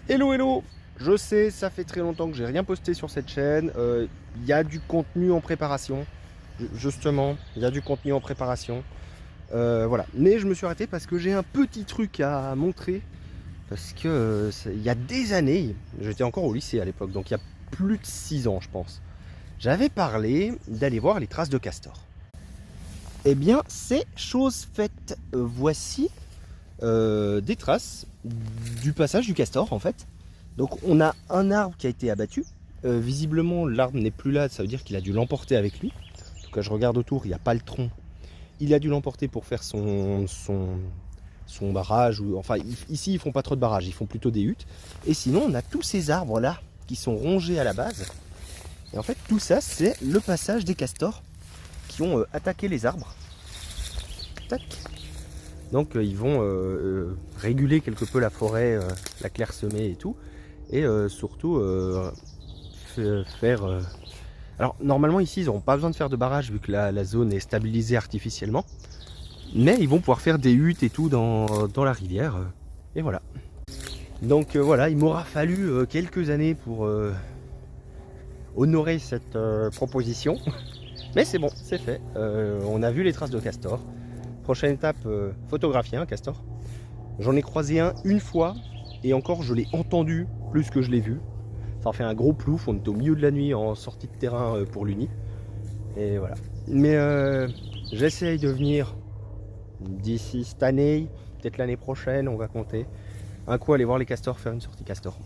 Hello hello. Je sais, ça fait très longtemps que j'ai rien posté sur cette chaîne. Il y a du contenu en préparation. Justement, il y a du contenu en préparation. Voilà. Mais je me suis arrêté parce que j'ai un petit truc à montrer. Parce que il y a des années, j'étais encore au lycée à l'époque, donc il y a plus de 6 ans je pense. J'avais parlé d'aller voir les traces de castor. Eh bien, c'est chose faite. Voici des traces du passage du castor en fait. Donc on a un arbre qui a été abattu. Visiblement l'arbre n'est plus là, ça veut dire qu'il a dû l'emporter avec lui. En tout cas je regarde autour, il n'y a pas le tronc. Il a dû l'emporter pour faire son barrage. Enfin ici ils font pas trop de barrages, ils font plutôt des huttes. Et sinon on a tous ces arbres là qui sont rongés à la base. Et en fait tout ça c'est le passage des castors qui ont attaqué les arbres. Tac. Donc ils vont réguler quelque peu la forêt, la clairsemer et tout. Et surtout faire... Alors normalement ici ils n'auront pas besoin de faire de barrage vu que la zone est stabilisée artificiellement. Mais ils vont pouvoir faire des huttes et tout dans la rivière. Et voilà. Donc voilà, il m'aura fallu quelques années pour honorer cette proposition. Mais c'est bon, c'est fait. On a vu les traces de castor. Prochaine étape, photographier un castor. J'en ai croisé un une fois et encore je l'ai entendu plus que je l'ai vu. Ça en fait un gros plouf, on était au milieu de la nuit en sortie de terrain pour l'Uni. Et voilà. Mais j'essaye de venir d'ici cette année, peut-être l'année prochaine, on va compter. Un coup aller voir les castors, faire une sortie castor.